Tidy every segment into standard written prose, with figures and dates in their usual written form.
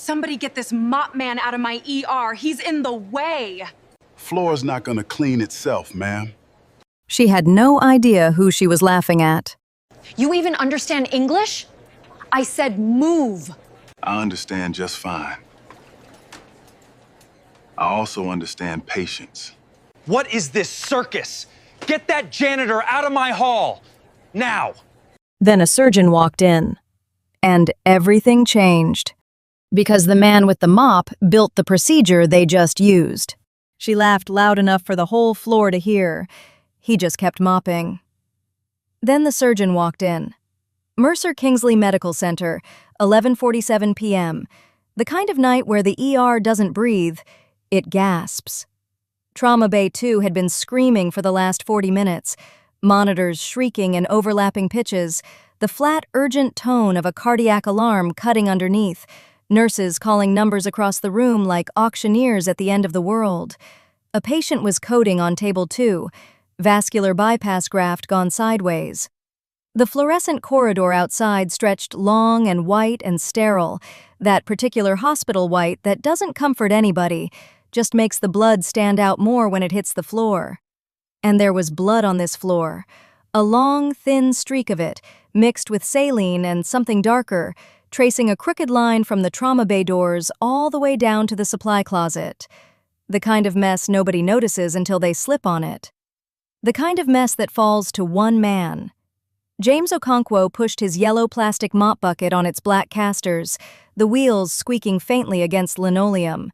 Somebody get this mop man out of my ER. He's in the way. Floor's not gonna clean itself, ma'am. She had no idea who she was laughing at. You even understand English? I said move. I understand just fine. I also understand patience. What is this circus? Get that janitor out of my hall! Now! Then a surgeon walked in. And everything changed. Because the man with the mop built the procedure they just used. She laughed loud enough for the whole floor to hear. He just kept mopping. Then the surgeon walked in. Mercer Kingsley Medical Center, 11:47 p.m. The kind of night where the ER doesn't breathe, it gasps. Trauma Bay 2 had been screaming for the last 40 minutes, monitors shrieking in overlapping pitches, the flat, urgent tone of a cardiac alarm cutting underneath, nurses calling numbers across the room like auctioneers at the end of the world. A patient was coding on table 2, vascular bypass graft gone sideways. The fluorescent corridor outside stretched long and white and sterile, that particular hospital white that doesn't comfort anybody, just makes the blood stand out more when it hits the floor. And there was blood on this floor, a long, thin streak of it, mixed with saline and something darker, tracing a crooked line from the trauma bay doors all the way down to the supply closet. The kind of mess nobody notices until they slip on it. The kind of mess that falls to one man. James Okonkwo pushed his yellow plastic mop bucket on its black casters, the wheels squeaking faintly against linoleum.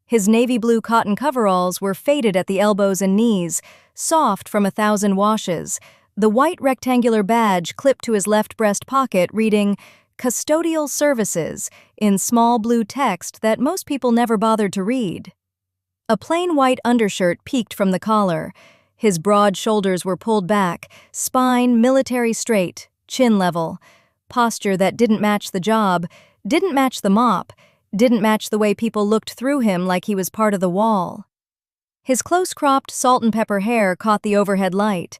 His navy blue cotton coveralls were faded at the elbows and knees, soft from 1,000 washes, the white rectangular badge clipped to his left breast pocket reading, "Custodial Services," in small blue text that most people never bothered to read. A plain white undershirt peeked from the collar. His broad shoulders were pulled back, spine military straight, chin level. Posture that didn't match the job, didn't match the mop, didn't match the way people looked through him like he was part of the wall. His close-cropped salt and pepper hair caught the overhead light.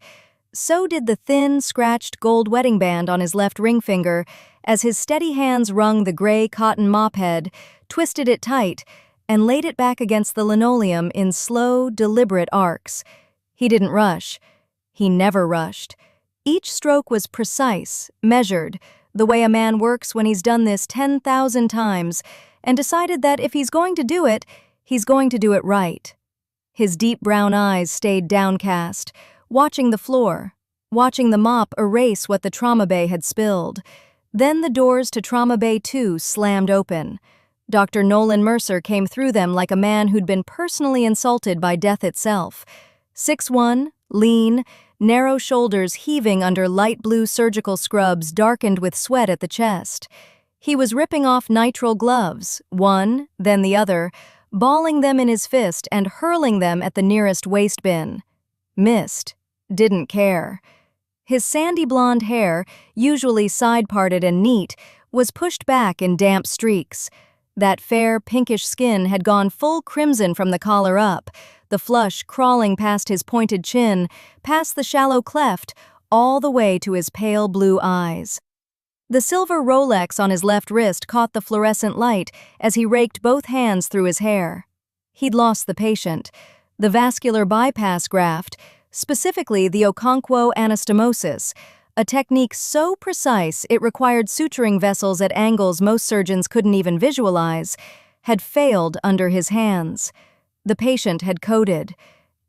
So did the thin, scratched gold wedding band on his left ring finger as his steady hands wrung the gray cotton mop head, twisted it tight, and laid it back against the linoleum in slow, deliberate arcs. He didn't rush. He never rushed. Each stroke was precise, measured, the way a man works when he's done this 10,000 times, and decided that if he's going to do it, he's going to do it right. His deep brown eyes stayed downcast, watching the floor, watching the mop erase what the trauma bay had spilled. Then the doors to Trauma Bay 2 slammed open. Dr. Nolan Mercer came through them like a man who'd been personally insulted by death itself. 6'1", lean, narrow shoulders heaving under light blue surgical scrubs darkened with sweat at the chest. He was ripping off nitrile gloves, one, then the other, balling them in his fist and hurling them at the nearest waste bin. Missed. Didn't care. His sandy blonde hair, usually side-parted and neat, was pushed back in damp streaks. That fair, pinkish skin had gone full crimson from the collar up, the flush crawling past his pointed chin, past the shallow cleft, all the way to his pale blue eyes. The silver Rolex on his left wrist caught the fluorescent light as he raked both hands through his hair. He'd lost the patient. The vascular bypass graft, specifically the Okonkwo anastomosis, a technique so precise it required suturing vessels at angles most surgeons couldn't even visualize, had failed under his hands. The patient had coded,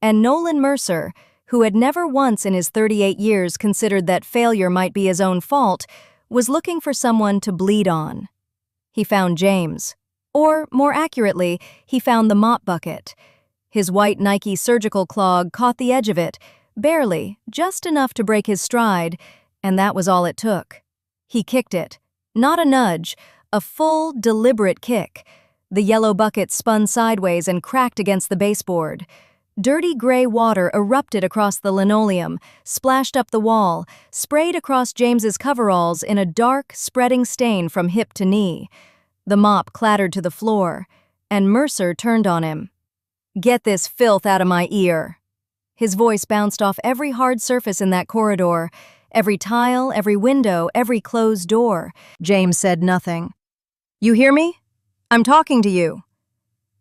and Nolan Mercer, who had never once in his 38 years considered that failure might be his own fault, was looking for someone to bleed on. He found James. Or, more accurately, he found the mop bucket. His white Nike surgical clog caught the edge of it, barely, just enough to break his stride, and that was all it took. He kicked it. Not a nudge, a full, deliberate kick. The yellow bucket spun sideways and cracked against the baseboard. Dirty gray water erupted across the linoleum, splashed up the wall, sprayed across James's coveralls in a dark, spreading stain from hip to knee. The mop clattered to the floor, and Mercer turned on him. "Get this filth out of my ear." His voice bounced off every hard surface in that corridor, every tile, every window, every closed door. James said nothing. "You hear me? I'm talking to you.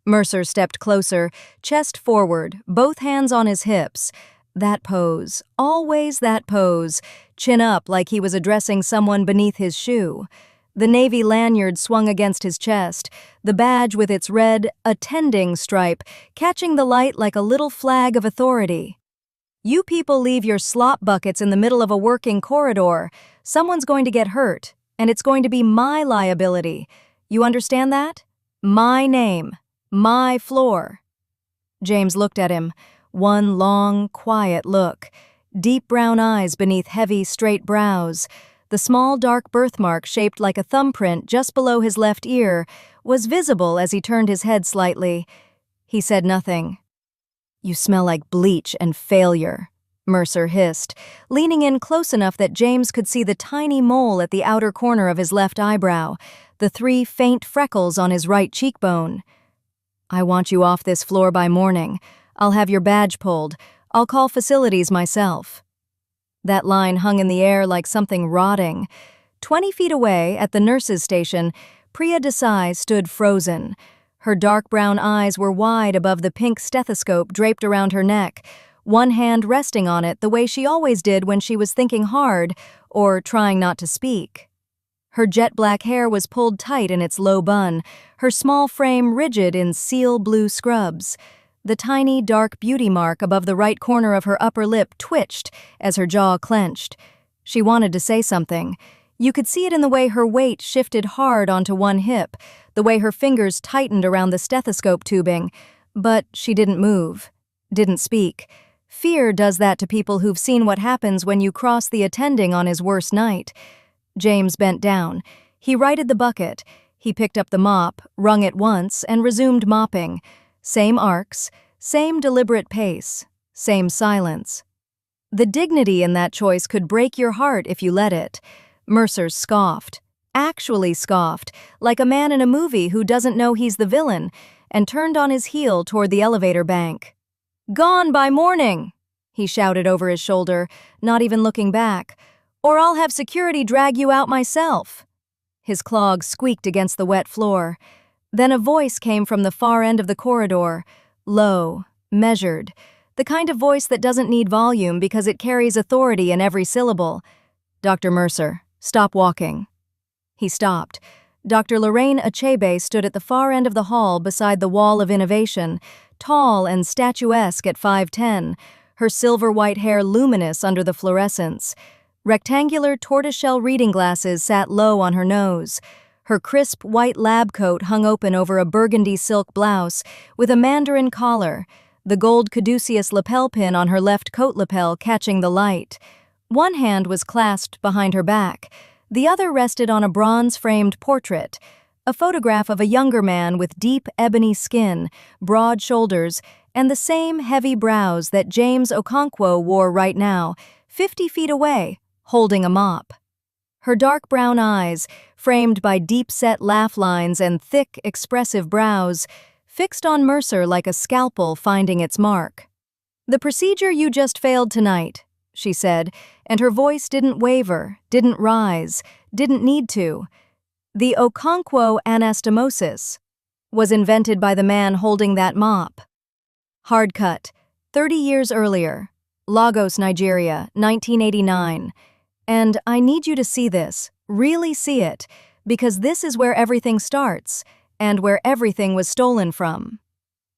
Mercer stepped closer, chest forward, both hands on his hips. That pose, always that pose, chin up like he was addressing someone beneath his shoe. The navy lanyard swung against his chest, the badge with its red attending stripe catching the light like a little flag of authority. You people leave your slop buckets in the middle of a working corridor. Someone's going to get hurt, and it's going to be my liability. You understand that? My name. My floor. James looked at him, one long, quiet look, deep brown eyes beneath heavy, straight brows. The small, dark birthmark shaped like a thumbprint just below his left ear was visible as he turned his head slightly. He said nothing. You smell like bleach and failure, Mercer hissed, leaning in close enough that James could see the tiny mole at the outer corner of his left eyebrow, the 3 faint freckles on his right cheekbone. I want you off this floor by morning. I'll have your badge pulled. I'll call facilities myself. That line hung in the air like something rotting. 20 feet away, at the nurse's station, Priya Desai stood frozen. Her dark brown eyes were wide above the pink stethoscope draped around her neck, one hand resting on it the way she always did when she was thinking hard or trying not to speak. Her jet-black hair was pulled tight in its low bun, her small frame rigid in seal blue scrubs. The tiny, dark beauty mark above the right corner of her upper lip twitched as her jaw clenched. She wanted to say something. You could see it in the way her weight shifted hard onto one hip, the way her fingers tightened around the stethoscope tubing. But she didn't move, didn't speak. Fear does that to people who've seen what happens when you cross the attending on his worst night. James bent down. He righted the bucket. He picked up the mop, wrung it once, and resumed mopping. Same arcs, same deliberate pace, same silence. The dignity in that choice could break your heart if you let it. Mercer scoffed, actually scoffed, like a man in a movie who doesn't know he's the villain, and turned on his heel toward the elevator bank. "Gone by morning," he shouted over his shoulder, not even looking back. "Or I'll have security drag you out myself." His clogs squeaked against the wet floor. Then a voice came from the far end of the corridor, low, measured, the kind of voice that doesn't need volume because it carries authority in every syllable. "Dr. Mercer, stop walking." He stopped. Dr. Lorraine Achebe stood at the far end of the hall beside the wall of innovation, tall and statuesque at 5'10", her silver-white hair luminous under the fluorescence. Rectangular tortoiseshell reading glasses sat low on her nose. Her crisp white lab coat hung open over a burgundy silk blouse with a mandarin collar, the gold caduceus lapel pin on her left coat lapel catching the light. One hand was clasped behind her back. The other rested on a bronze-framed portrait, a photograph of a younger man with deep ebony skin, broad shoulders, and the same heavy brows that James Okonkwo wore right now, 50 feet away, holding a mop. Her dark brown eyes, framed by deep-set laugh lines and thick, expressive brows, fixed on Mercer like a scalpel finding its mark. "The procedure you just failed tonight," she said, and her voice didn't waver, didn't rise, didn't need to. "The Okonkwo anastomosis was invented by the man holding that mop." Hard cut, 30 years earlier, Lagos, Nigeria, 1989. And I need you to see this, really see it, because this is where everything starts, and where everything was stolen from.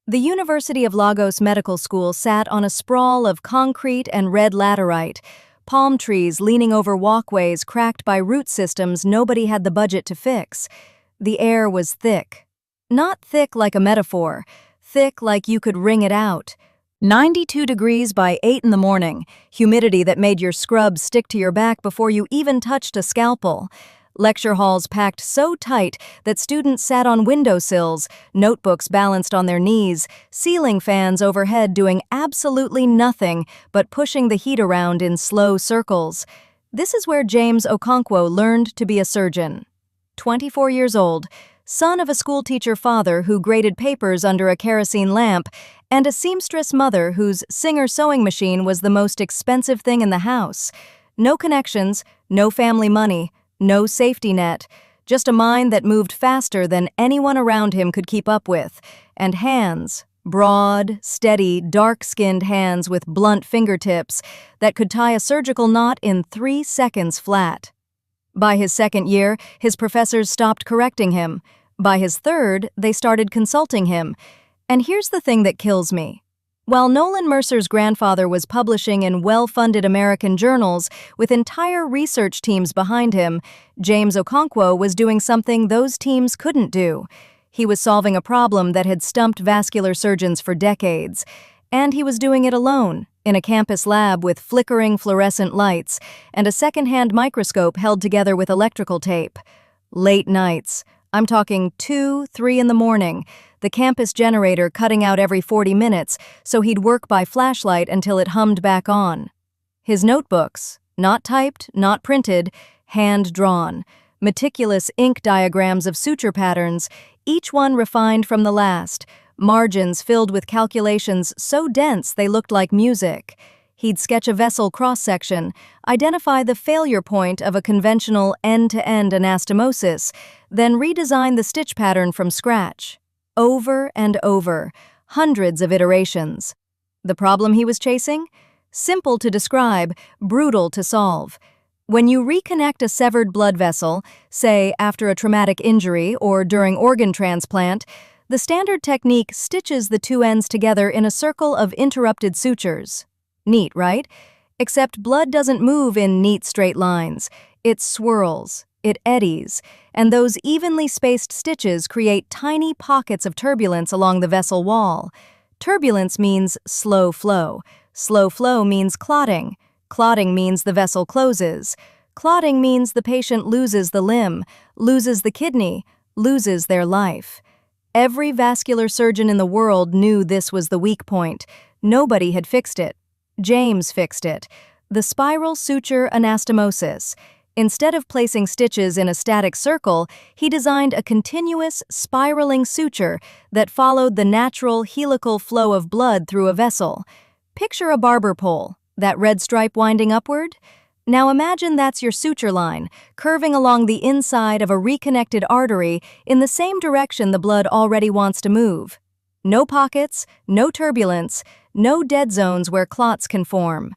The University of Lagos Medical School sat on a sprawl of concrete and red laterite, palm trees leaning over walkways cracked by root systems nobody had the budget to fix. The air was thick. Not thick like a metaphor, thick like you could wring it out. 92 degrees by 8 in the morning, humidity that made your scrubs stick to your back before you even touched a scalpel. Lecture halls packed so tight that students sat on windowsills, notebooks balanced on their knees, ceiling fans overhead doing absolutely nothing but pushing the heat around in slow circles. This is where James Okonkwo learned to be a surgeon. 24 years old, son of a schoolteacher father who graded papers under a kerosene lamp, and a seamstress mother whose Singer sewing machine was the most expensive thing in the house. No connections, no family money, no safety net, just a mind that moved faster than anyone around him could keep up with, and hands, broad, steady, dark-skinned hands with blunt fingertips that could tie a surgical knot in 3 seconds flat. By his second year, his professors stopped correcting him. By his third, they started consulting him. And here's the thing that kills me. While Nolan Mercer's grandfather was publishing in well-funded American journals with entire research teams behind him, James Okonkwo was doing something those teams couldn't do. He was solving a problem that had stumped vascular surgeons for decades. And he was doing it alone, in a campus lab with flickering fluorescent lights and a second-hand microscope held together with electrical tape. Late nights. I'm talking 2, 3 in the morning, the campus generator cutting out every 40 minutes so he'd work by flashlight until it hummed back on. His notebooks, not typed, not printed, hand-drawn, meticulous ink diagrams of suture patterns, each one refined from the last, margins filled with calculations so dense they looked like music. He'd sketch a vessel cross-section, identify the failure point of a conventional end-to-end anastomosis, then redesign the stitch pattern from scratch. Over and over, hundreds of iterations. The problem he was chasing? Simple to describe, brutal to solve. When you reconnect a severed blood vessel, say after a traumatic injury or during organ transplant, the standard technique stitches the two ends together in a circle of interrupted sutures. Neat, right? Except blood doesn't move in neat straight lines. It swirls, it eddies, and those evenly spaced stitches create tiny pockets of turbulence along the vessel wall. Turbulence means slow flow. Slow flow means clotting. Clotting means the vessel closes. Clotting means the patient loses the limb, loses the kidney, loses their life. Every vascular surgeon in the world knew this was the weak point. Nobody had fixed it. James fixed it. The spiral suture anastomosis. Instead of placing stitches in a static circle, he designed a continuous, spiraling suture that followed the natural helical flow of blood through a vessel. Picture a barber pole, that red stripe winding upward. Now imagine that's your suture line, curving along the inside of a reconnected artery in the same direction the blood already wants to move. No pockets, no turbulence, no dead zones where clots can form.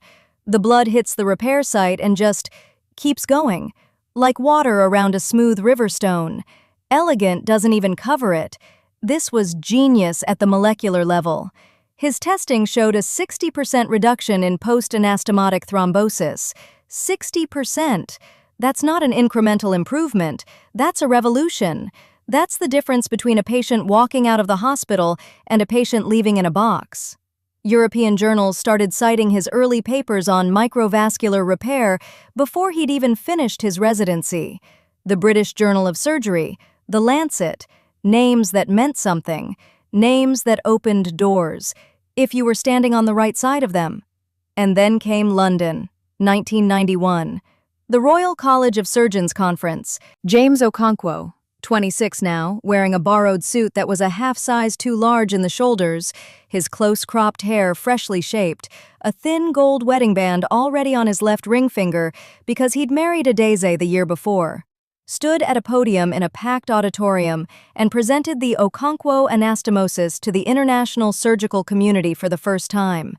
The blood hits the repair site and just keeps going, like water around a smooth river stone. Elegant doesn't even cover it. This was genius at the molecular level. His testing showed a 60% reduction in post-anastomotic thrombosis. 60%. That's not an incremental improvement. That's a revolution. That's the difference between a patient walking out of the hospital and a patient leaving in a box. European journals started citing his early papers on microvascular repair before he'd even finished his residency. The British Journal of Surgery, The Lancet, names that meant something, names that opened doors, if you were standing on the right side of them. And then came London, 1991. The Royal College of Surgeons Conference. James Okonkwo, 26 now, wearing a borrowed suit that was a half size too large in the shoulders, his close-cropped hair freshly shaped, a thin gold wedding band already on his left ring finger because he'd married a Daisy the year before, stood at a podium in a packed auditorium and presented the Okonkwo anastomosis to the international surgical community for the first time.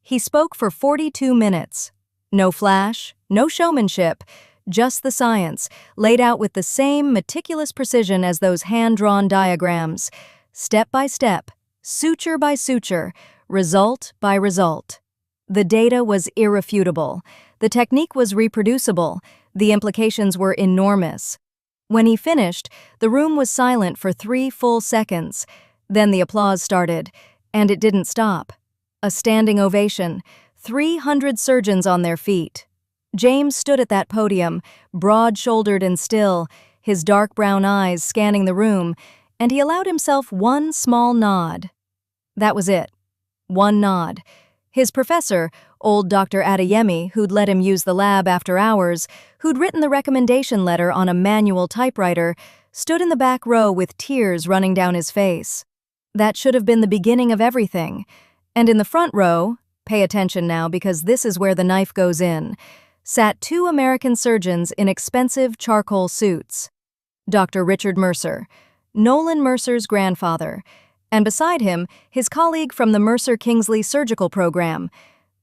He spoke for 42 minutes. No flash, no showmanship, just the science, laid out with the same meticulous precision as those hand-drawn diagrams, step by step, suture by suture, result by result. The data was irrefutable. The technique was reproducible. The implications were enormous. When he finished, the room was silent for 3 full seconds. Then the applause started, and it didn't stop. A standing ovation, 300 surgeons on their feet. James stood at that podium, broad-shouldered and still, his dark brown eyes scanning the room, and he allowed himself one small nod. That was it. One nod. His professor, old Dr. Adeyemi, who'd let him use the lab after hours, who'd written the recommendation letter on a manual typewriter, stood in the back row with tears running down his face. That should have been the beginning of everything. And in the front row, pay attention now because this is where the knife goes in, sat 2 American surgeons in expensive charcoal suits. Dr. Richard Mercer, Nolan Mercer's grandfather, and beside him, his colleague from the Mercer-Kingsley surgical program.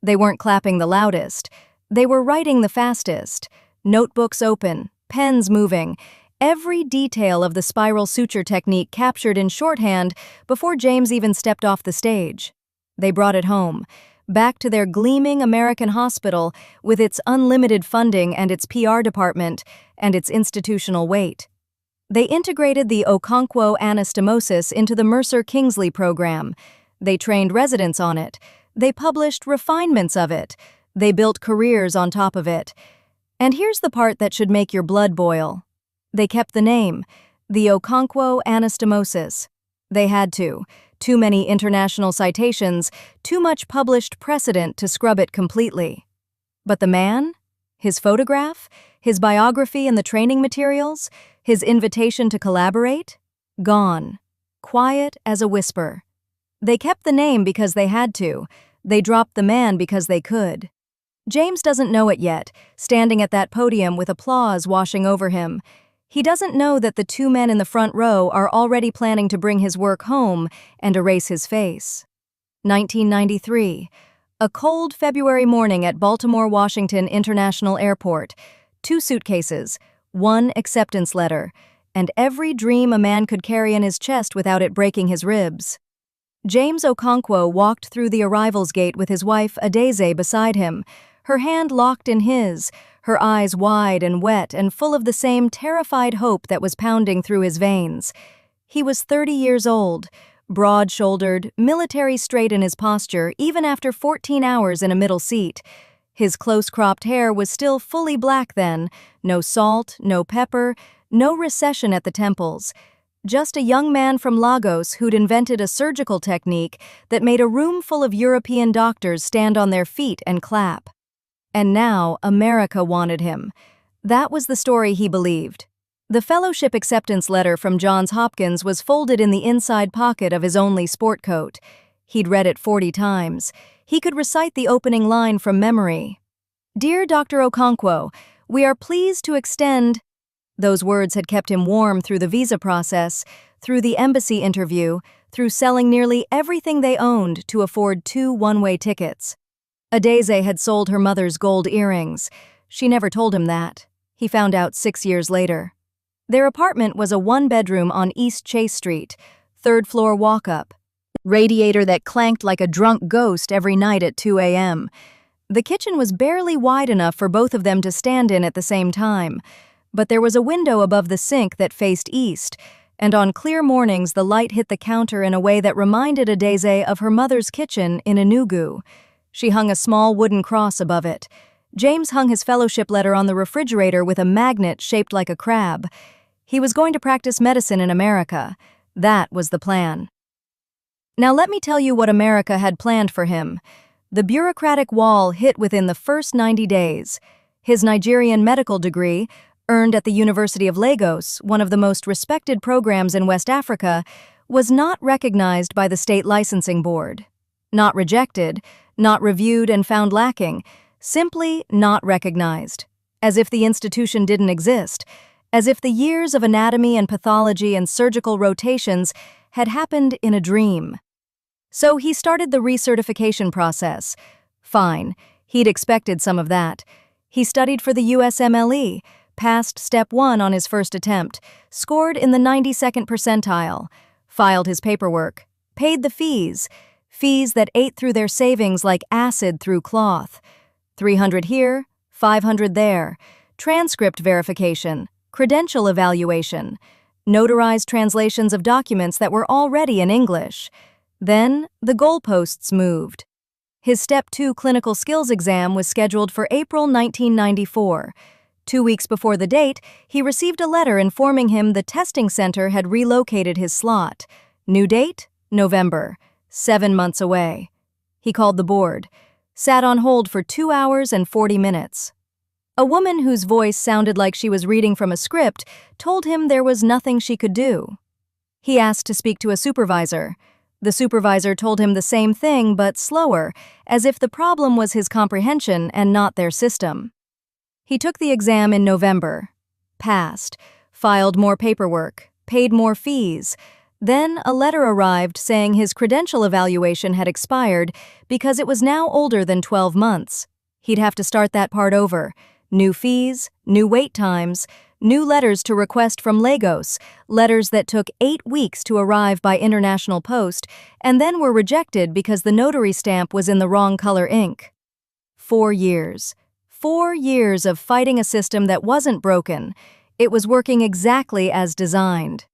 They weren't clapping the loudest. They were writing the fastest. Notebooks open, pens moving, every detail of the spiral suture technique captured in shorthand before James even stepped off the stage. They brought it home, back to their gleaming American hospital with its unlimited funding and its PR department and its institutional weight. They integrated the Okonkwo anastomosis into the Mercer-Kingsley program. They trained residents on it. They published refinements of it. They built careers on top of it. And here's the part that should make your blood boil. They kept the name, the Okonkwo anastomosis. They had to. Too many international citations, too much published precedent to scrub it completely. But the man? His photograph? His biography and the training materials? His invitation to collaborate? Gone. Quiet as a whisper. They kept the name because they had to. They dropped the man because they could. James doesn't know it yet, standing at that podium with applause washing over him. He doesn't know that the two men in the front row are already planning to bring his work home and erase his face. 1993. A cold February morning at Baltimore Washington International Airport. 2 suitcases, 1 acceptance letter, and every dream a man could carry in his chest without it breaking his ribs. James Okonkwo walked through the arrivals gate with his wife Adeze beside him, her hand locked in his, her eyes wide and wet and full of the same terrified hope that was pounding through his veins. He was 30 years old, broad-shouldered, military straight in his posture even after 14 hours in a middle seat. His close-cropped hair was still fully black then, no salt, no pepper, no recession at the temples. Just a young man from Lagos who'd invented a surgical technique that made a room full of European doctors stand on their feet and clap. And now America wanted him. That was the story he believed. The fellowship acceptance letter from Johns Hopkins was folded in the inside pocket of his only sport coat. He'd read it 40 times. He could recite the opening line from memory. "Dear Dr. Okonkwo, we are pleased to extend..." Those words had kept him warm through the visa process, through the embassy interview, through selling nearly everything they owned to afford 2 one-way tickets. Adeze had sold her mother's gold earrings. She never told him that. He found out 6 years later. Their apartment was a 1-bedroom on East Chase Street, 3rd-floor walk-up. Radiator that clanked like a drunk ghost every night at 2 a.m. The kitchen was barely wide enough for both of them to stand in at the same time, but there was a window above the sink that faced east, and on clear mornings the light hit the counter in a way that reminded Adeze of her mother's kitchen in Enugu. She hung a small wooden cross above it. James hung his fellowship letter on the refrigerator with a magnet shaped like a crab. He was going to practice medicine in America. That was the plan. Now let me tell you what America had planned for him. The bureaucratic wall hit within the first 90 days. His Nigerian medical degree, earned at the University of Lagos, one of the most respected programs in West Africa, was not recognized by the state licensing board. Not rejected, not reviewed and found lacking, simply not recognized. As if the institution didn't exist, as if the years of anatomy and pathology and surgical rotations had happened in a dream. So he started the recertification process. Fine, he'd expected some of that. He studied for the USMLE, passed Step 1 on his first attempt, scored in the 92nd percentile, filed his paperwork, paid the fees that ate through their savings like acid through cloth. 300 here, 500 there, transcript verification, credential evaluation, notarized translations of documents that were already in English. Then the goalposts moved. His Step 2 clinical skills exam was scheduled for April 1994. 2 weeks before the date, he received a letter informing him the testing center had relocated his slot. New date? November. 7 months away. He called the board, sat on hold for 2 hours and 40 minutes. A woman whose voice sounded like she was reading from a script told him there was nothing she could do. He asked to speak to a supervisor. The supervisor told him the same thing, but slower, as if the problem was his comprehension and not their system. He took the exam in November. Passed. filed more paperwork, paid more fees. Then a letter arrived saying his credential evaluation had expired because it was now older than 12 months. He'd have to start that part over. New fees, new wait times, new letters to request from Lagos, letters that took 8 weeks to arrive by international post, and then were rejected because the notary stamp was in the wrong color ink. 4 years. 4 years of fighting a system that wasn't broken. It was working exactly as designed.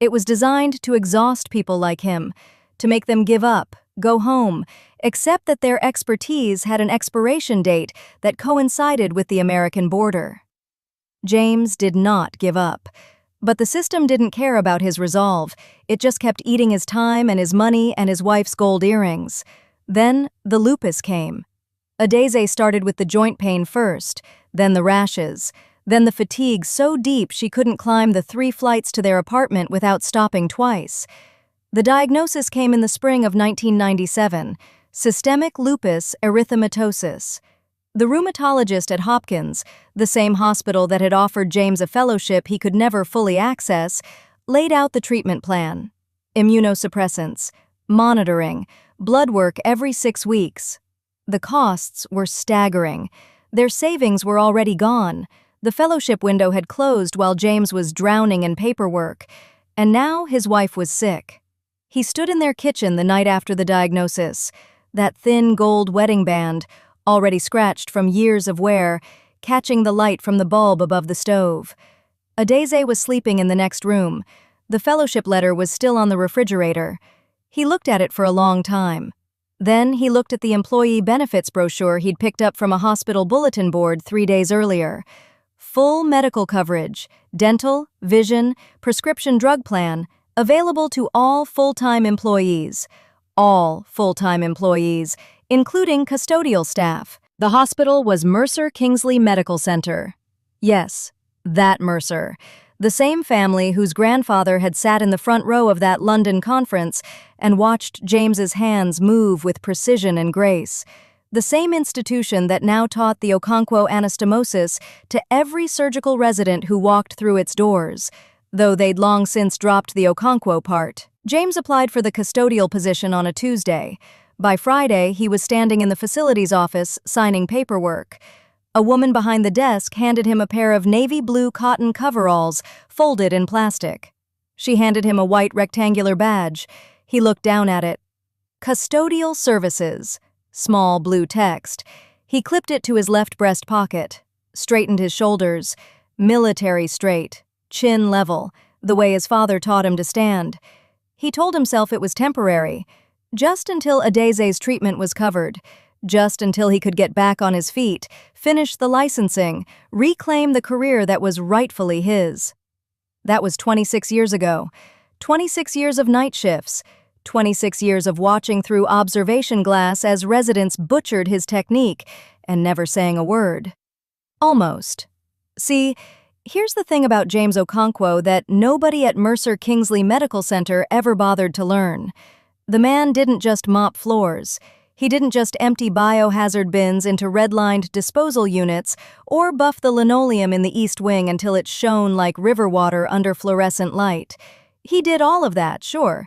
It was designed to exhaust people like him, to make them give up, go home, except that their expertise had an expiration date that coincided with the American border. James did not give up. But the system didn't care about his resolve. It just kept eating his time and his money and his wife's gold earrings. Then the lupus came. Adeze started with the joint pain first, then the rashes, then the fatigue so deep she couldn't climb the 3 flights to their apartment without stopping twice. The diagnosis came in the spring of 1997, systemic lupus erythematosus. The rheumatologist at Hopkins, the same hospital that had offered James a fellowship he could never fully access, laid out the treatment plan. Immunosuppressants, monitoring, blood work every 6 weeks. The costs were staggering. Their savings were already gone. The fellowship window had closed while James was drowning in paperwork, and now his wife was sick. He stood in their kitchen the night after the diagnosis, that thin gold wedding band, already scratched from years of wear, catching the light from the bulb above the stove. Adeze was sleeping in the next room. The fellowship letter was still on the refrigerator. He looked at it for a long time. Then he looked at the employee benefits brochure he'd picked up from a hospital bulletin board 3 days earlier. Full medical coverage, dental, vision, prescription drug plan, available to all full-time employees. All full-time employees, including custodial staff. The hospital was Mercer Kingsley Medical Center. Yes, that Mercer. The same family whose grandfather had sat in the front row of that London conference and watched James's hands move with precision and grace. The same institution that now taught the Okonkwo anastomosis to every surgical resident who walked through its doors, though they'd long since dropped the Okonkwo part. James applied for the custodial position on a Tuesday. By Friday, he was standing in the facilities office, signing paperwork. A woman behind the desk handed him a pair of navy blue cotton coveralls, folded in plastic. She handed him a white rectangular badge. He looked down at it. Custodial Services. Small blue text. He clipped it to his left breast pocket, straightened his shoulders, military straight, chin level, the way his father taught him to stand. He told himself it was temporary, just until Adeze's treatment was covered, just until he could get back on his feet, finish the licensing, reclaim the career that was rightfully his. That was 26 years ago. 26 years of night shifts. 26 years of watching through observation glass as residents butchered his technique and never saying a word. Almost. See, here's the thing about James Okonkwo that nobody at Mercer Kingsley Medical Center ever bothered to learn. The man didn't just mop floors. He didn't just empty biohazard bins into red-lined disposal units or buff the linoleum in the East Wing until it shone like river water under fluorescent light. He did all of that, sure.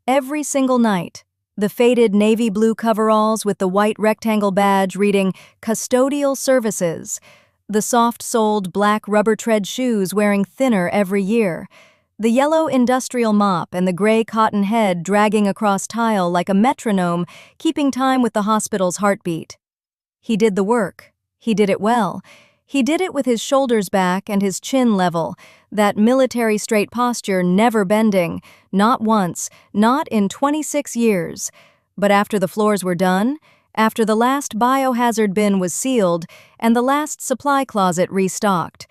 Every single night. The faded navy blue coveralls with the white rectangle badge reading Custodial Services. The soft-soled black rubber tread shoes wearing thinner every year. The yellow industrial mop and the gray cotton head dragging across tile like a metronome, keeping time with the hospital's heartbeat. He did the work. He did it well. He did it with his shoulders back and his chin level, that military straight posture never bending, not once, not in 26 years. But after the floors were done, after the last biohazard bin was sealed and the last supply closet restocked,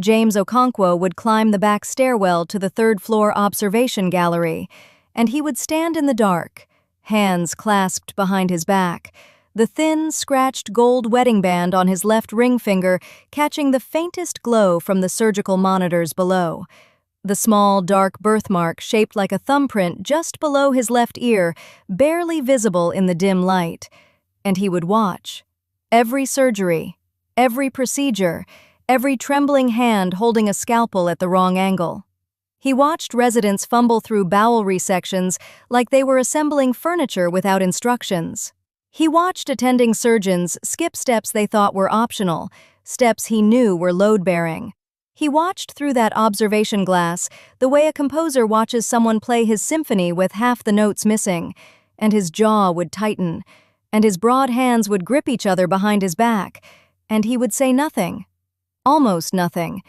James Okonkwo would climb the back stairwell to the third-floor observation gallery, and he would stand in the dark, hands clasped behind his back, the thin, scratched gold wedding band on his left ring finger catching the faintest glow from the surgical monitors below. The small, dark birthmark shaped like a thumbprint just below his left ear, barely visible in the dim light. And he would watch. Every surgery, every procedure, every trembling hand holding a scalpel at the wrong angle. He watched residents fumble through bowel resections like they were assembling furniture without instructions. He watched attending surgeons skip steps they thought were optional, steps he knew were load-bearing. He watched through that observation glass the way a composer watches someone play his symphony with half the notes missing, and his jaw would tighten, and his broad hands would grip each other behind his back, and he would say nothing, almost nothing,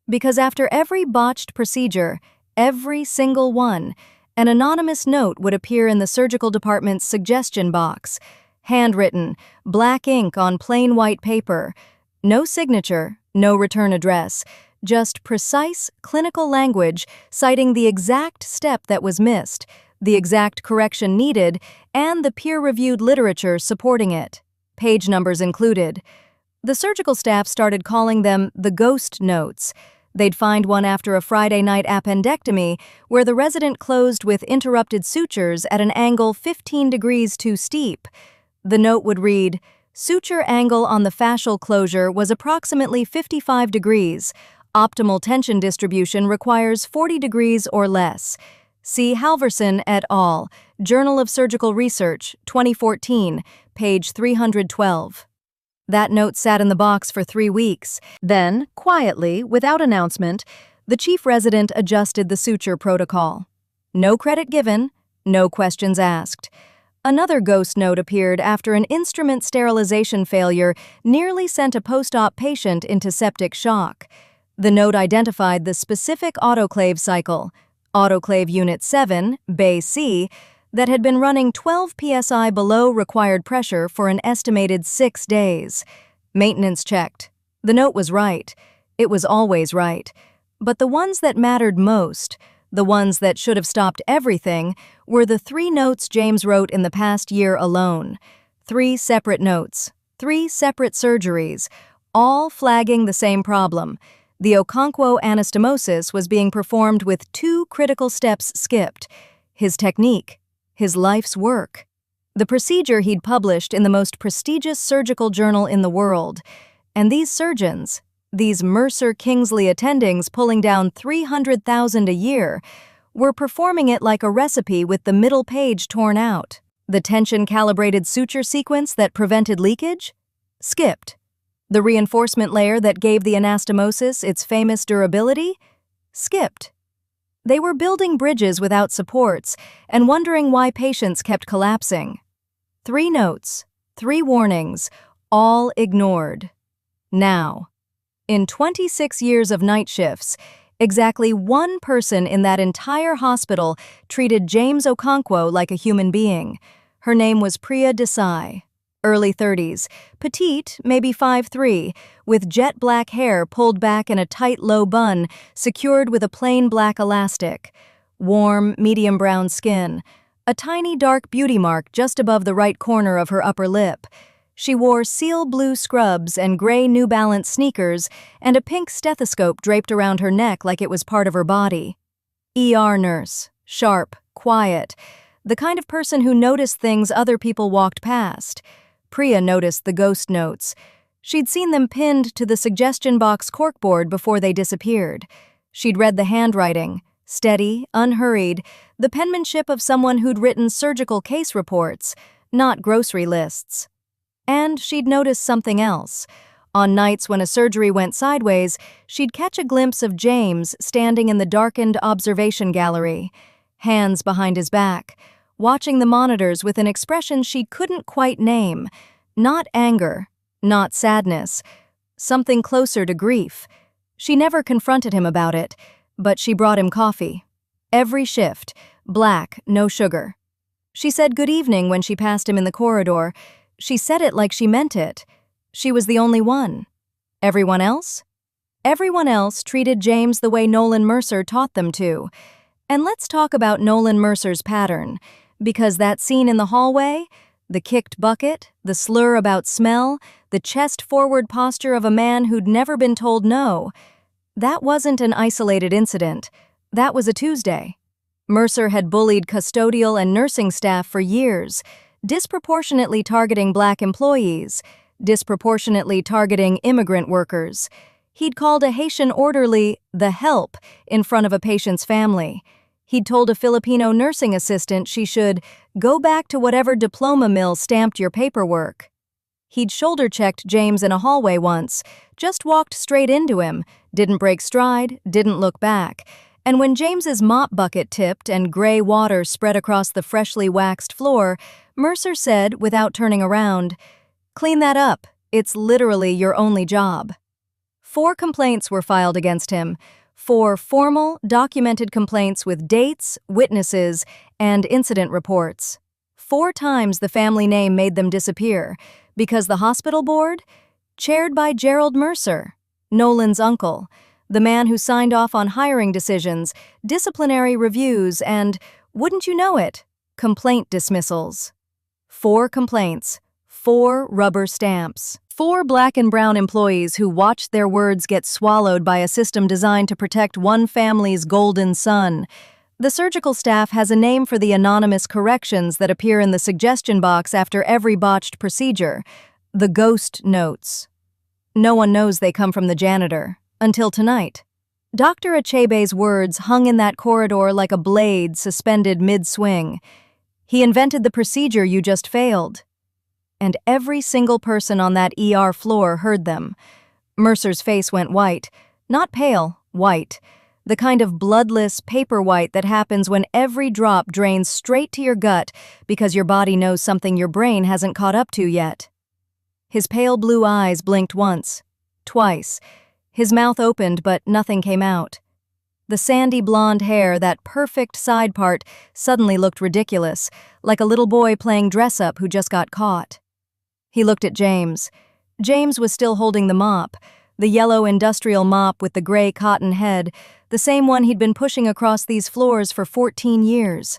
because after every botched procedure, every single one, an anonymous note would appear in the surgical department's suggestion box, handwritten, black ink on plain white paper, no signature, no return address, just precise clinical language citing the exact step that was missed, the exact correction needed, and the peer-reviewed literature supporting it, page numbers included. The surgical staff started calling them the ghost notes. They'd find one after a Friday night appendectomy where the resident closed with interrupted sutures at an angle 15 degrees too steep. The note would read, "Suture angle on the fascial closure was approximately 55 degrees. Optimal tension distribution requires 40 degrees or less. See Halverson et al., Journal of Surgical Research, 2014, page 312. That note sat in the box for 3 weeks. Then, quietly, without announcement, the chief resident adjusted the suture protocol. No credit given, no questions asked. Another ghost note appeared after an instrument sterilization failure nearly sent a post-op patient into septic shock. The note identified the specific autoclave cycle, autoclave unit 7, Bay C, that had been running 12 psi below required pressure for an estimated 6 days. Maintenance checked. The note was right. It was always right. But the ones that mattered most, the ones that should have stopped everything, were the 3 notes James wrote in the past year alone. 3 separate notes, 3 separate surgeries, all flagging the same problem. The Okonkwo anastomosis was being performed with 2 critical steps skipped: his technique, his life's work. The procedure he'd published in the most prestigious surgical journal in the world. And these surgeons, these Mercer Kingsley attendings pulling down $300,000 a year, were performing it like a recipe with the middle page torn out. The tension-calibrated suture sequence that prevented leakage? Skipped. The reinforcement layer that gave the anastomosis its famous durability? Skipped. They were building bridges without supports and wondering why patients kept collapsing. 3 notes, 3 warnings, all ignored. Now, in 26 years of night shifts, exactly 1 person in that entire hospital treated James Okonkwo like a human being. Her name was Priya Desai. Early 30s, petite, maybe 5'3", with jet black hair pulled back in a tight low bun secured with a plain black elastic. Warm, medium brown skin. A tiny dark beauty mark just above the right corner of her upper lip. She wore seal blue scrubs and gray New Balance sneakers and a pink stethoscope draped around her neck like it was part of her body. ER nurse. Sharp, quiet. The kind of person who noticed things other people walked past. Priya noticed the ghost notes. She'd seen them pinned to the suggestion box corkboard before they disappeared. She'd read the handwriting, steady, unhurried, the penmanship of someone who'd written surgical case reports, not grocery lists. And she'd noticed something else. On nights when a surgery went sideways, she'd catch a glimpse of James standing in the darkened observation gallery, hands behind his back, watching the monitors with an expression she couldn't quite name. Not anger, not sadness, something closer to grief. She never confronted him about it, but she brought him coffee. Every shift, black, no sugar. She said good evening when she passed him in the corridor. She said it like she meant it. She was the only one. Everyone else? Everyone else treated James the way Nolan Mercer taught them to. And let's talk about Nolan Mercer's pattern. Because that scene in the hallway, the kicked bucket, the slur about smell, the chest-forward posture of a man who'd never been told no, that wasn't an isolated incident. That was a Tuesday. Mercer had bullied custodial and nursing staff for years, disproportionately targeting Black employees, disproportionately targeting immigrant workers. He'd called a Haitian orderly the help in front of a patient's family. He'd told a Filipino nursing assistant she should go back to whatever diploma mill stamped your paperwork. He'd shoulder-checked James in a hallway once, just walked straight into him, didn't break stride, didn't look back. And when James's mop bucket tipped and gray water spread across the freshly waxed floor, Mercer said, without turning around, "Clean that up. It's literally your only job." 4 complaints were filed against him. 4 formal, documented complaints with dates, witnesses, and incident reports. 4 times the family name made them disappear, because the hospital board, chaired by Gerald Mercer, Nolan's uncle, the man who signed off on hiring decisions, disciplinary reviews, and, wouldn't you know it, complaint dismissals. 4 complaints, 4 rubber stamps. 4 black and brown employees who watched their words get swallowed by a system designed to protect one family's golden son. The surgical staff has a name for the anonymous corrections that appear in the suggestion box after every botched procedure: the ghost notes. No one knows they come from the janitor, until tonight. Dr. Achebe's words hung in that corridor like a blade suspended mid-swing. He invented the procedure you just failed. And every single person on that ER floor heard them. Mercer's face went white, not pale, white. The kind of bloodless paper white that happens when every drop drains straight to your gut because your body knows something your brain hasn't caught up to yet. His pale blue eyes blinked once, twice. His mouth opened, but nothing came out. The sandy blonde hair, that perfect side part, suddenly looked ridiculous, like a little boy playing dress-up who just got caught. He looked at James. James was still holding the mop, the yellow industrial mop with the gray cotton head, the same one he'd been pushing across these floors for 14 years.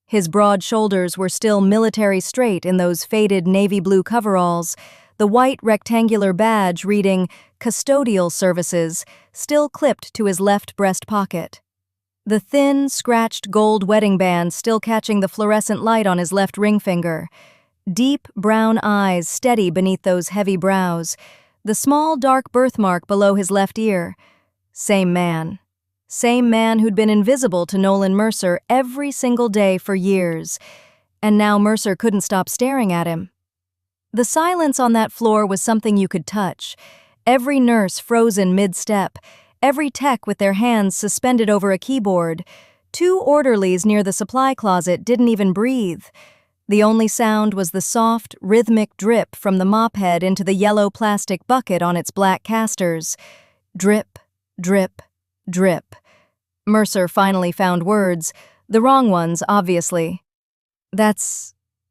His broad shoulders were still military straight in those faded navy blue coveralls, the white rectangular badge reading Custodial Services still clipped to his left breast pocket. The thin, scratched gold wedding band still catching the fluorescent light on his left ring finger. Deep brown eyes steady beneath those heavy brows, the small dark birthmark below his left ear. Same man. Same man who'd been invisible to Nolan Mercer every single day for years. And now Mercer couldn't stop staring at him. The silence on that floor was something you could touch. Every nurse frozen mid-step, every tech with their hands suspended over a keyboard. 2 orderlies near the supply closet didn't even breathe. The only sound was the soft, rhythmic drip from the mop head into the yellow plastic bucket on its black casters. Drip, drip, drip. Mercer finally found words, the wrong ones, obviously.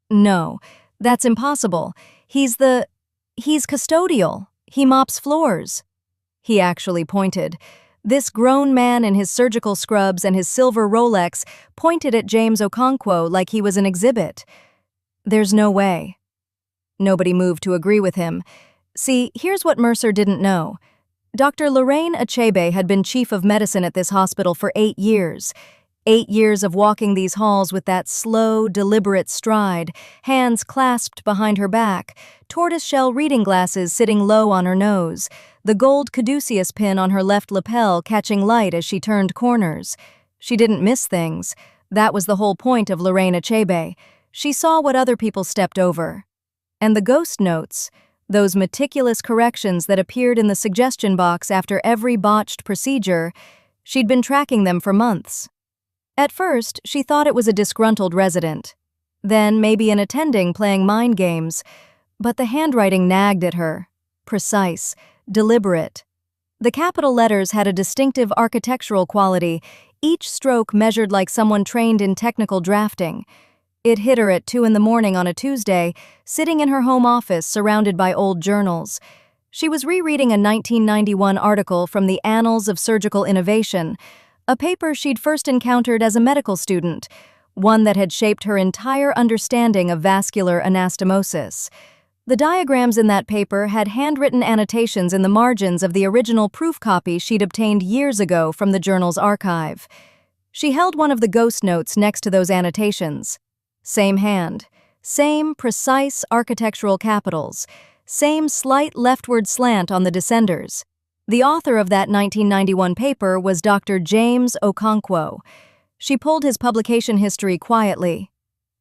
No, that's impossible. He's custodial. He mops floors. He actually pointed. This grown man in his surgical scrubs and his silver Rolex pointed at James Okonkwo like he was an exhibit. There's no way. Nobody moved to agree with him. See, here's what Mercer didn't know. Dr. Lorraine Achebe had been chief of medicine at this hospital for 8 years. 8 years of walking these halls with that slow, deliberate stride, hands clasped behind her back, tortoiseshell reading glasses sitting low on her nose, the gold caduceus pin on her left lapel catching light as she turned corners. She didn't miss things. That was the whole point of Lorraine Achebe. She saw what other people stepped over. And the ghost notes, those meticulous corrections that appeared in the suggestion box after every botched procedure, she'd been tracking them for months. At first, she thought it was a disgruntled resident. Then maybe an attending playing mind games. But the handwriting nagged at her. Precise, deliberate. The capital letters had a distinctive architectural quality, each stroke measured like someone trained in technical drafting. It hit her at 2 in the morning on a Tuesday, sitting in her home office surrounded by old journals. She was rereading a 1991 article from the Annals of Surgical Innovation, a paper she'd first encountered as a medical student, one that had shaped her entire understanding of vascular anastomosis. The diagrams in that paper had handwritten annotations in the margins of the original proof copy she'd obtained years ago from the journal's archive. She held one of the ghost notes next to those annotations. Same hand, same precise architectural capitals, same slight leftward slant on the descenders. The author of that 1991 paper was Dr. James Okonkwo. She pulled his publication history quietly.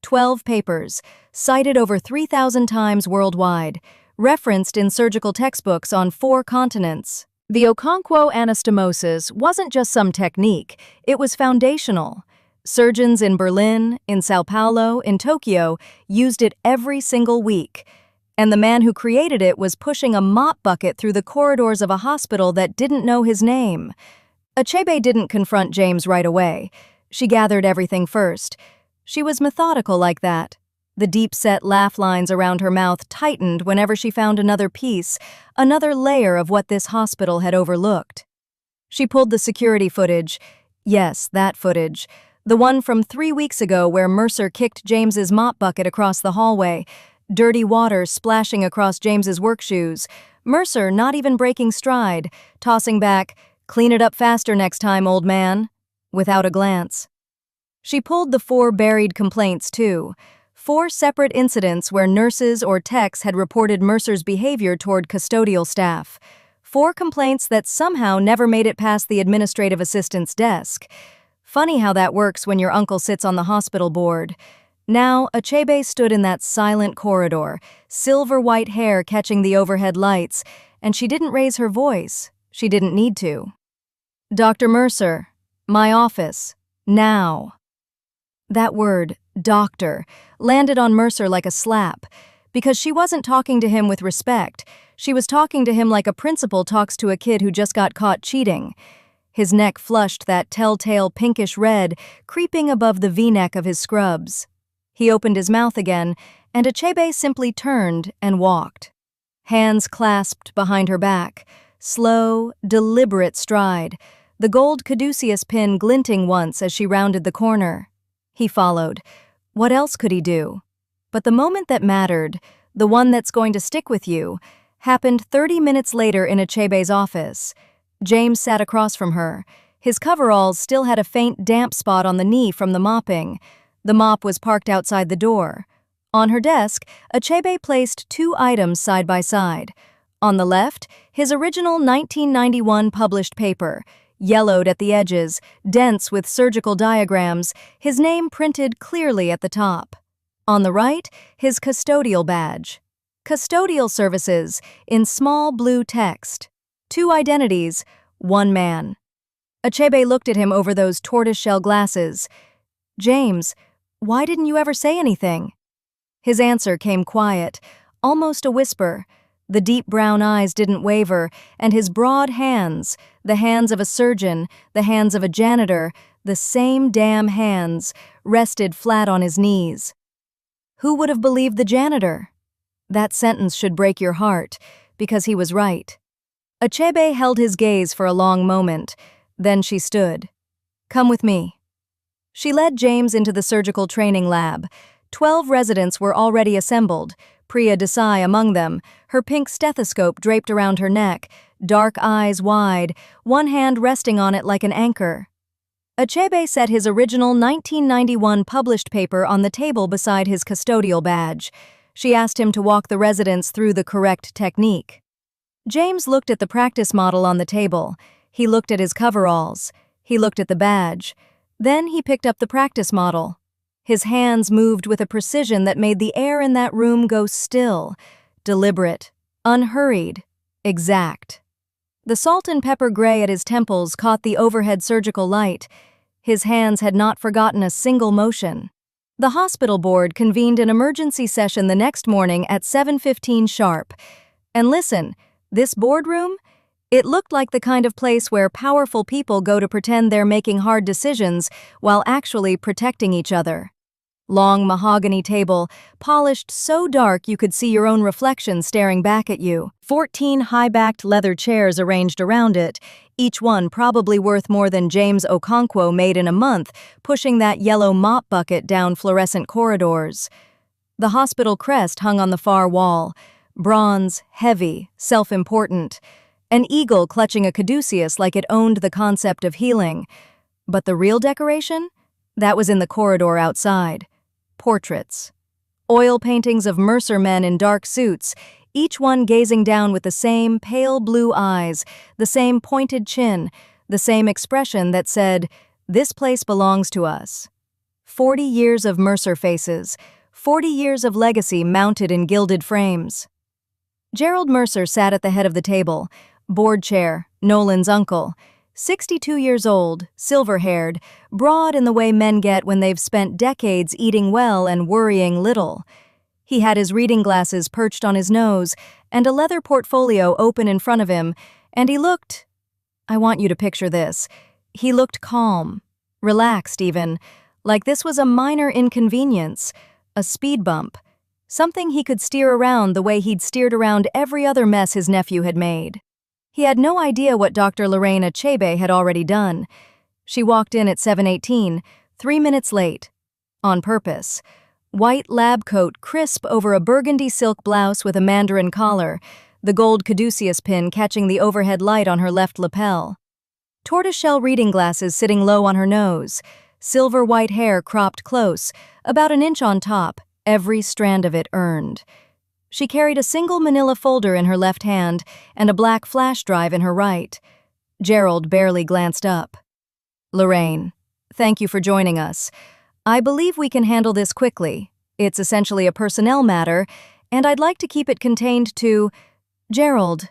12 papers, cited over 3,000 times worldwide, referenced in surgical textbooks on 4 continents. The Okonkwo anastomosis wasn't just some technique, it was foundational. Surgeons in Berlin, in Sao Paulo, in Tokyo used it every single week. And the man who created it was pushing a mop bucket through the corridors of a hospital that didn't know his name. Achebe didn't confront James right away. She gathered everything first. She was methodical like that. The deep-set laugh lines around her mouth tightened whenever she found another piece, another layer of what this hospital had overlooked. She pulled the security footage. Yes, that footage. The one from 3 weeks ago where Mercer kicked James's mop bucket across the hallway, dirty water splashing across James's work shoes. Mercer not even breaking stride, tossing back, "Clean it up faster next time, old man," without a glance. She pulled the 4 buried complaints, too. 4 separate incidents where nurses or techs had reported Mercer's behavior toward custodial staff. 4 complaints that somehow never made it past the administrative assistant's desk. Funny how that works when your uncle sits on the hospital board. Now, Achebe stood in that silent corridor, silver-white hair catching the overhead lights, and she didn't raise her voice. She didn't need to. "Dr. Mercer, my office, now." That word, doctor, landed on Mercer like a slap, because she wasn't talking to him with respect. She was talking to him like a principal talks to a kid who just got caught cheating. His neck flushed that telltale pinkish red creeping above the V-neck of his scrubs. He opened his mouth again, and Achebe simply turned and walked. Hands clasped behind her back, slow, deliberate stride, the gold caduceus pin glinting once as she rounded the corner. He followed. What else could he do? But the moment that mattered, the one that's going to stick with you, happened 30 minutes later in Achebe's office. James sat across from her. His coveralls still had a faint damp spot on the knee from the mopping. The mop was parked outside the door. On her desk, Achebe placed 2 items side by side. On the left, his original 1991 published paper, yellowed at the edges, dense with surgical diagrams, his name printed clearly at the top. On the right, his custodial badge. Custodial services, in small blue text. 2 identities, 1 man. Achebe looked at him over those tortoiseshell glasses. "James, why didn't you ever say anything?" His answer came quiet, almost a whisper. The deep brown eyes didn't waver, and his broad hands, the hands of a surgeon, the hands of a janitor, the same damn hands, rested flat on his knees. Who would have believed the janitor? That sentence should break your heart, because he was right. Achebe held his gaze for a long moment. Then she stood. "Come with me." She led James into the surgical training lab. 12 residents were already assembled, Priya Desai among them, her pink stethoscope draped around her neck, dark eyes wide, one hand resting on it like an anchor. Achebe set his original 1991 published paper on the table beside his custodial badge. She asked him to walk the residents through the correct technique. James looked at the practice model on the table. He looked at his coveralls. He looked at the badge. Then he picked up the practice model. His hands moved with a precision that made the air in that room go still, deliberate, unhurried, exact. The salt and pepper gray at his temples caught the overhead surgical light. His hands had not forgotten a single motion. The hospital board convened an emergency session the next morning at 7:15 sharp. And listen, this boardroom? It looked like the kind of place where powerful people go to pretend they're making hard decisions while actually protecting each other. Long mahogany table, polished so dark you could see your own reflection staring back at you. 14 high-backed leather chairs arranged around it, each one probably worth more than James Okonkwo made in a month, pushing that yellow mop bucket down fluorescent corridors. The hospital crest hung on the far wall, bronze, heavy, self-important. An eagle clutching a caduceus like it owned the concept of healing. But the real decoration? That was in the corridor outside. Portraits. Oil paintings of Mercer men in dark suits, each one gazing down with the same pale blue eyes, the same pointed chin, the same expression that said, "This place belongs to us." 40 years of Mercer faces, 40 years of legacy mounted in gilded frames. Gerald Mercer sat at the head of the table, board chair, Nolan's uncle, 62 years old, silver-haired, broad in the way men get when they've spent decades eating well and worrying little. He had his reading glasses perched on his nose and a leather portfolio open in front of him, and he looked— I want you to picture this. He looked calm, relaxed even, like this was a minor inconvenience, a speed bump, something he could steer around the way he'd steered around every other mess his nephew had made. He had no idea what Dr. Lorraine Achebe had already done. She walked in at 7:18, 3 minutes late. On purpose. White lab coat crisp over a burgundy silk blouse with a mandarin collar, the gold caduceus pin catching the overhead light on her left lapel. Tortoiseshell reading glasses sitting low on her nose, silver white hair cropped close, about an inch on top, every strand of it earned. She carried a single manila folder in her left hand and a black flash drive in her right. Gerald barely glanced up. "Lorraine, thank you for joining us. I believe we can handle this quickly. It's essentially a personnel matter, and I'd like to keep it contained to— Gerald."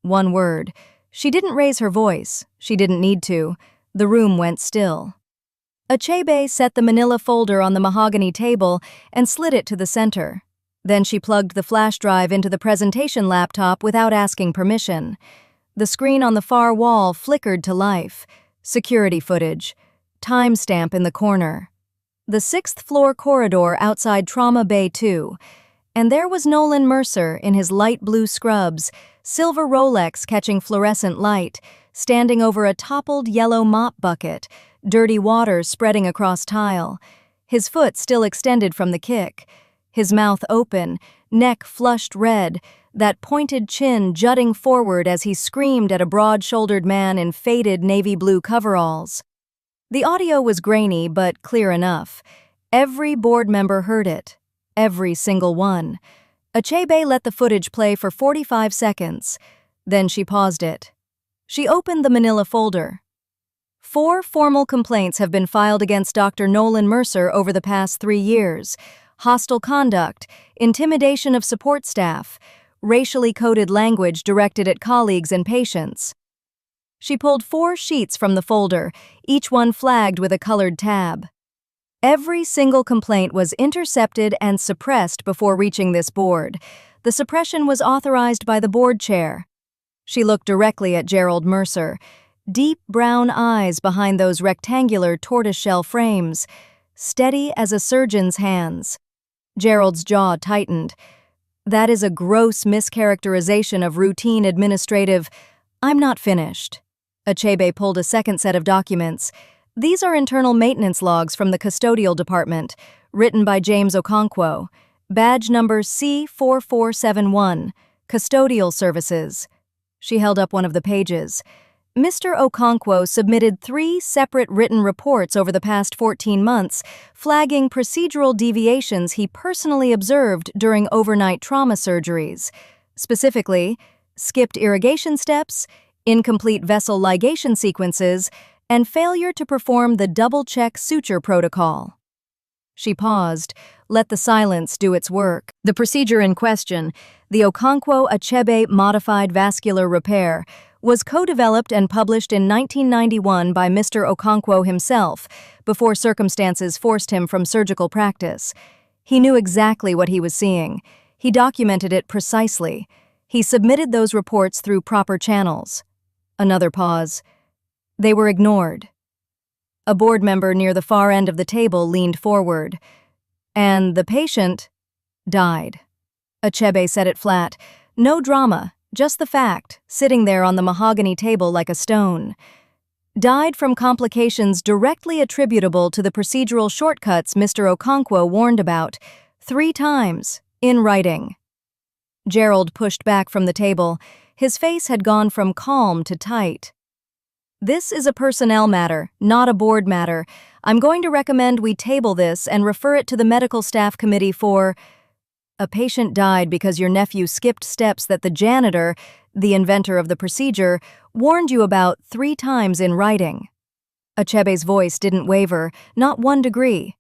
One word. She didn't raise her voice. She didn't need to. The room went still. Achebe set the manila folder on the mahogany table and slid it to the center. Then she plugged the flash drive into the presentation laptop without asking permission. The screen on the far wall flickered to life. Security footage. Timestamp in the corner. The 6th floor corridor outside Trauma Bay 2. And there was Nolan Mercer in his light blue scrubs, silver Rolex catching fluorescent light, standing over a toppled yellow mop bucket, dirty water spreading across tile. His foot still extended from the kick. His mouth open, neck flushed red, that pointed chin jutting forward as he screamed at a broad-shouldered man in faded navy blue coveralls. The audio was grainy but clear enough. Every board member heard it. Every single one. Achebe let the footage play for 45 seconds. Then she paused it. She opened the manila folder. 4 formal complaints have been filed against Dr. Nolan Mercer over the past 3 years. Hostile conduct, intimidation of support staff, racially coded language directed at colleagues and patients. She pulled 4 sheets from the folder, each one flagged with a colored tab. Every single complaint was intercepted and suppressed before reaching this board. The suppression was authorized by the board chair. She looked directly at Gerald Mercer, deep brown eyes behind those rectangular tortoiseshell frames, steady as a surgeon's hands. Gerald's jaw tightened. That is a gross mischaracterization of routine administrative— I'm not finished. Achebe pulled a second set of documents. These are internal maintenance logs from the custodial department, written by James Okonkwo. Badge number C4471, Custodial Services. She held up one of the pages. Mr. Okonkwo submitted 3 separate written reports over the past 14 months, flagging procedural deviations he personally observed during overnight trauma surgeries. Specifically, skipped irrigation steps, incomplete vessel ligation sequences, and failure to perform the double-check suture protocol. She paused, let the silence do its work. The procedure in question, the Okonkwo-Achebe Modified Vascular Repair, was co-developed and published in 1991 by Mr. Okonkwo himself, before circumstances forced him from surgical practice. He knew exactly what he was seeing. He documented it precisely. He submitted those reports through proper channels. Another pause. They were ignored. A board member near the far end of the table leaned forward. And the patient died. Achebe said it flat. No drama. Just the fact, sitting there on the mahogany table like a stone. Died from complications directly attributable to the procedural shortcuts Mr. Okonkwo warned about, 3 times, in writing. Gerald pushed back from the table. His face had gone from calm to tight. This is a personnel matter, not a board matter. I'm going to recommend we table this and refer it to the medical staff committee for— A patient died because your nephew skipped steps that the janitor, the inventor of the procedure, warned you about 3 times in writing. Achebe's voice didn't waver, not 1 degree.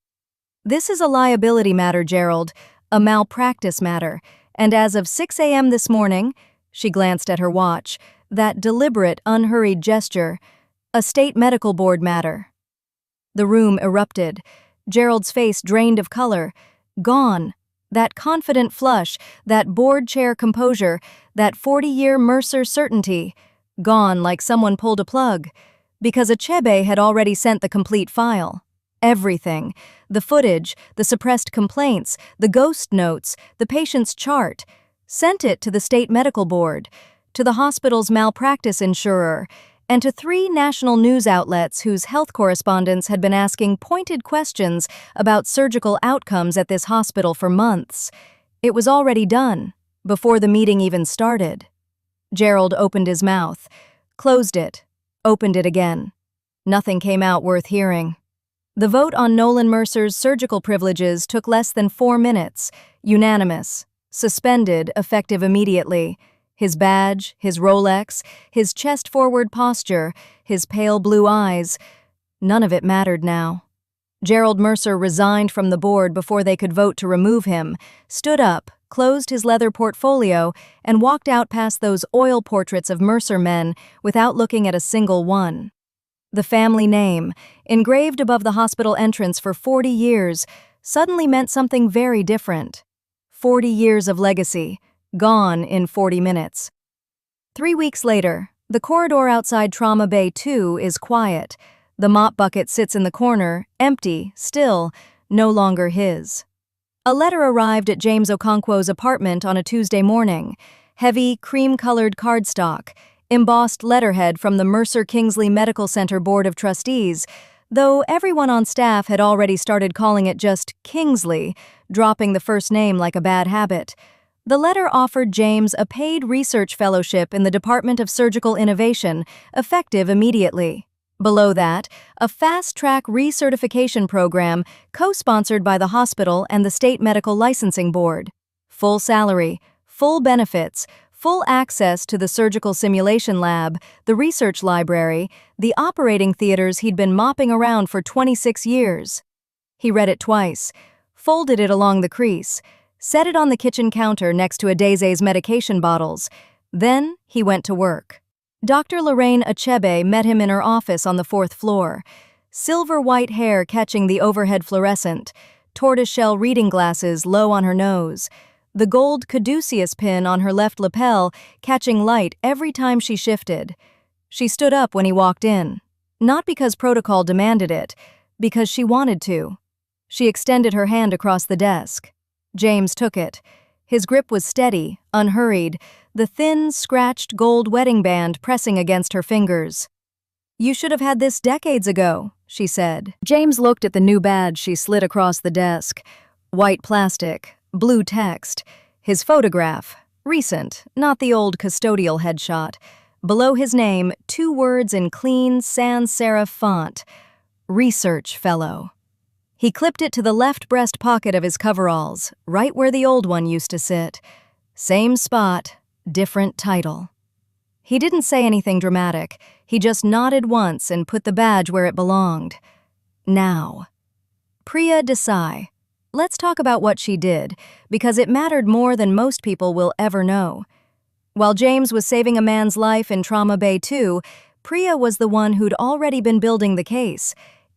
This is a liability matter, Gerald, a malpractice matter, and as of 6 a.m. this morning, she glanced at her watch, that deliberate, unhurried gesture, a state medical board matter. The room erupted. Gerald's face drained of color. Gone. That confident flush, that board chair composure, that 40-year Mercer certainty. Gone like someone pulled a plug. Because Achebe had already sent the complete file. Everything. The footage, the suppressed complaints, the ghost notes, the patient's chart. Sent it to the state medical board, to the hospital's malpractice insurer, and to 3 national news outlets whose health correspondents had been asking pointed questions about surgical outcomes at this hospital for months. It was already done, before the meeting even started. Gerald opened his mouth, closed it, opened it again. Nothing came out worth hearing. The vote on Nolan Mercer's surgical privileges took less than 4 minutes, unanimous, suspended, effective immediately. His badge, his Rolex, his chest-forward posture, his pale blue eyes, none of it mattered now. Gerald Mercer resigned from the board before they could vote to remove him, stood up, closed his leather portfolio, and walked out past those oil portraits of Mercer men without looking at a single one. The family name, engraved above the hospital entrance for 40 years, suddenly meant something very different. 40 years of legacy, gone in 40 minutes. 3 weeks later, the corridor outside Trauma Bay 2 is quiet. The mop bucket sits in the corner, empty, still, no longer his. A letter arrived at James Okonkwo's apartment on a Tuesday morning. Heavy, cream-colored cardstock, embossed letterhead from the Mercer Kingsley Medical Center Board of Trustees, though everyone on staff had already started calling it just Kingsley, dropping the first name like a bad habit. The letter offered James a paid research fellowship in the Department of Surgical Innovation, effective immediately. Below that, a fast-track recertification program co-sponsored by the hospital and the State Medical Licensing Board. Full salary, full benefits, full access to the surgical simulation lab, the research library, the operating theaters he'd been mopping around for 26 years. He read it twice, folded it along the crease, set it on the kitchen counter next to Adese's medication bottles. Then he went to work. Dr. Lorraine Achebe met him in her office on the 4th floor. Silver-white hair catching the overhead fluorescent, tortoiseshell reading glasses low on her nose, the gold caduceus pin on her left lapel catching light every time she shifted. She stood up when he walked in, not because protocol demanded it, because she wanted to. She extended her hand across the desk. James took it. His grip was steady, unhurried, the thin, scratched gold wedding band pressing against her fingers. "You should have had this decades ago," she said. James looked at the new badge she slid across the desk. White plastic, blue text, his photograph, recent, not the old custodial headshot. Below his name, 2 words in clean sans serif font, Research Fellow. He clipped it to the left breast pocket of his coveralls, right where the old one used to sit. Same spot, different title. He didn't say anything dramatic. He just nodded once and put the badge where it belonged. Now. Priya Desai. Let's talk about what she did, because it mattered more than most people will ever know. While James was saving a man's life in Trauma Bay 2, Priya was the one who'd already been building the case.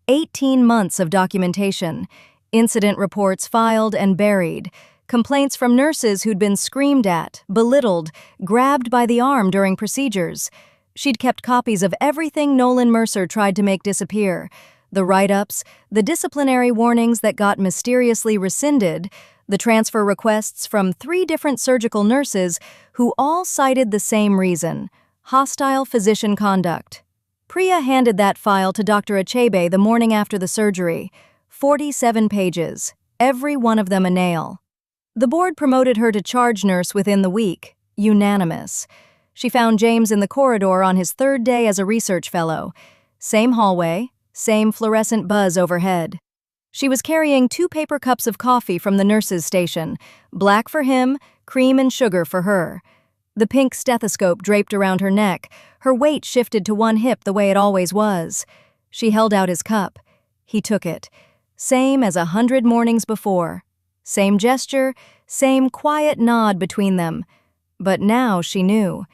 18 months of documentation, incident reports filed and buried, complaints from nurses who'd been screamed at, belittled, grabbed by the arm during procedures. She'd kept copies of everything Nolan Mercer tried to make disappear, the write-ups, the disciplinary warnings that got mysteriously rescinded, the transfer requests from 3 different surgical nurses who all cited the same reason: hostile physician conduct. Priya handed that file to Dr. Achebe the morning after the surgery. 47 pages, every one of them a nail. The board promoted her to charge nurse within the week, unanimous. She found James in the corridor on his 3rd day as a research fellow. Same hallway, same fluorescent buzz overhead. She was carrying 2 paper cups of coffee from the nurse's station, black for him, cream and sugar for her. The pink stethoscope draped around her neck, her weight shifted to one hip the way it always was. She held out his cup. He took it. Same as 100 mornings before. Same gesture, same quiet nod between them. But now she knew.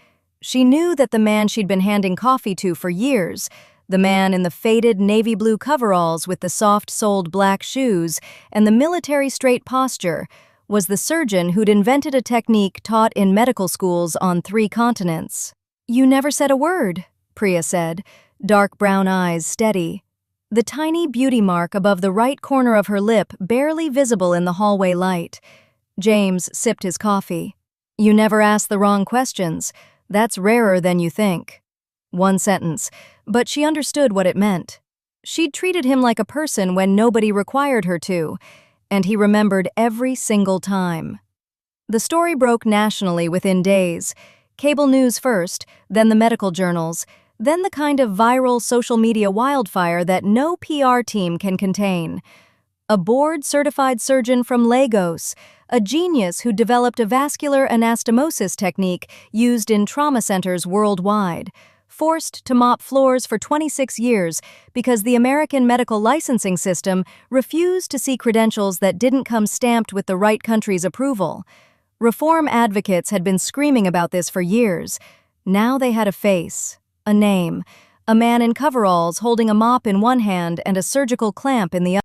She knew that the man she'd been handing coffee to for years, the man in the faded navy blue coveralls with the soft-soled black shoes and the military straight posture, was the surgeon who'd invented a technique taught in medical schools on 3 continents. "You never said a word," Priya said, dark brown eyes steady. The tiny beauty mark above the right corner of her lip barely visible in the hallway light. James sipped his coffee. "You never asked the wrong questions. That's rarer than you think." 1 sentence, but she understood what it meant. She'd treated him like a person when nobody required her to, and he remembered every single time. The story broke nationally within days. Cable news first, then the medical journals, then the kind of viral social media wildfire that no PR team can contain. A board-certified surgeon from Lagos, a genius who developed a vascular anastomosis technique used in trauma centers worldwide, forced to mop floors for 26 years because the American medical licensing system refused to see credentials that didn't come stamped with the right country's approval. Reform advocates had been screaming about this for years. Now they had a face, a name, a man in coveralls holding a mop in one hand and a surgical clamp in the other.